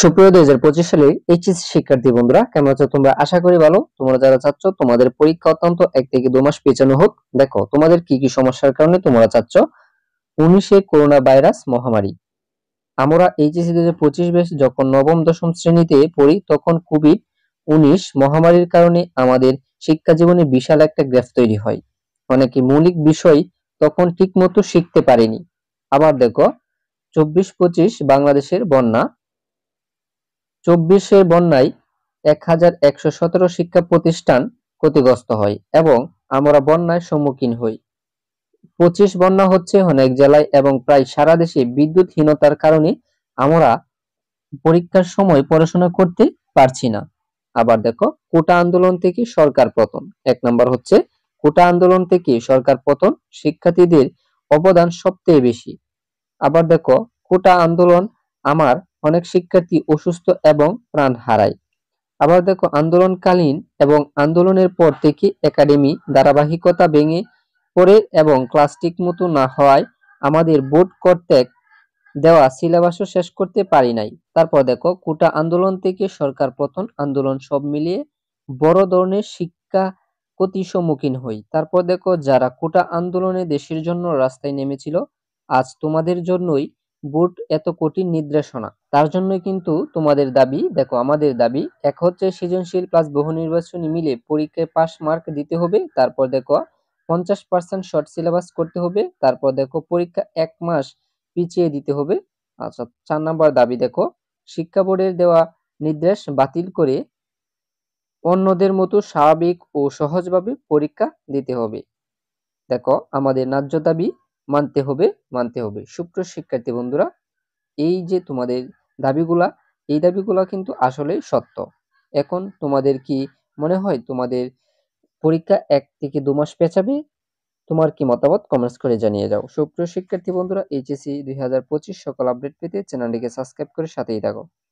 সুপ্রিয় 2025 সালের এইচএসসি শিক্ষার্থী বন্ধুরা, কেমন আছো তোমরা? আশা করি ভালো। তোমরা যারা চাচ্ছ তোমাদের পরীক্ষা অত্যন্ত 1 থেকে 2 মাস পেছানো হোক, দেখো তোমাদের কি কি সমস্যার কারণে তোমরা চাচ্ছ 19 করোনা ভাইরাস মহামারী। আমরা এইচএসসি 2025 ব্যাচ যখন নবম দশম শ্রেণীতে পড়ি তখন কোভিড-19 মহামারীর কারণে আমাদের শিক্ষা জীবনে বিশাল একটা গ্যাপ তৈরি হয়। অনেকে মৌলিক বিষয় তখন ঠিকমতো শিখতে পারেনি। আবার দেখো 24-25 বাংলাদেশের বন্যা, 24-এর বন্যায় 1117 শিক্ষা প্রতিষ্ঠান ক্ষতিগ্রস্ত হয় এবং আমরা বন্যার সম্মুখীন হই। 25 বন্যা হচ্ছে অনেক জেলায় এবং প্রায় সারা দেশে বিদ্যুৎহীনতার কারণে আমরা পরীক্ষার সময় পড়াশোনা করতে পারছি না। আবার দেখো কোটা আন্দোলন থেকে সরকার পতন। 1 নাম্বার হচ্ছে কোটা আন্দোলন থেকে সরকার পতন, শিক্ষার্থীদের অবদান সবচেয়ে বেশি। আবার দেখো কোটা আন্দোলন আমার অনেক শিক্ষার্থী অসুস্থ এবং প্রাণ হারায়। আবার দেখো আন্দোলনকালীন এবং আন্দোলনের পর থেকে একাডেমি ধারাবাহিকতা ভেঙে পড়ে এবং ক্লাস ঠিকমতো না হওয়ায় আমাদের বোর্ড কর্তৃক দেওয়া সিলেবাসও শেষ করতে পারি নাই। তারপর দেখো কোটা আন্দোলন থেকে সরকার পতন আন্দোলন সব মিলিয়ে বড় ধরনের শিক্ষা ক্ষতির সম্মুখীন হই। তারপর দেখো যারা কোটা আন্দোলনে দেশের জন্য রাস্তায় নেমেছিল, আজ তোমাদের জন্যই বোর্ড এত কঠিন নির্দেশনা। তার জন্যই কিন্তু তোমাদের দাবি, দেখো আমাদের দাবি, এক হচ্ছে সৃজনশীল প্লাস বহু নির্বাচনী মিলে পরীক্ষায় পাস মার্ক দিতে হবে। তারপর দেখো 50% শর্ট সিলেবাস করতে হবে। তারপর দেখো পরীক্ষা 1 মাস পিছিয়ে দিতে হবে। আচ্ছা, 4 নাম্বার দাবি দেখো শিক্ষা বোর্ডের দেওয়া নির্দেশ বাতিল করে অন্যদের মতো স্বাভাবিক ও সহজভাবে পরীক্ষা দিতে হবে। দেখো আমাদের ন্যায্য দাবি মানতে হবে। সুপ্রিয় শিক্ষার্থী বন্ধুরা, এই যে তোমাদের দাবিগুলা, এই দাবিগুলা কিন্তু আসলেই সত্য। এখন তোমাদের কি মনে হয় তোমাদের পরীক্ষা 1 থেকে 2 মাস পেছাবে? তোমার কি মতামত কমেন্টস করে জানিয়ে যাও। সুপ্রিয় শিক্ষার্থী বন্ধুরা, এইচএসসি 2025 সকল আপডেট পেতে চ্যানেলটিকে সাবস্ক্রাইব করে সাথেই থাকো।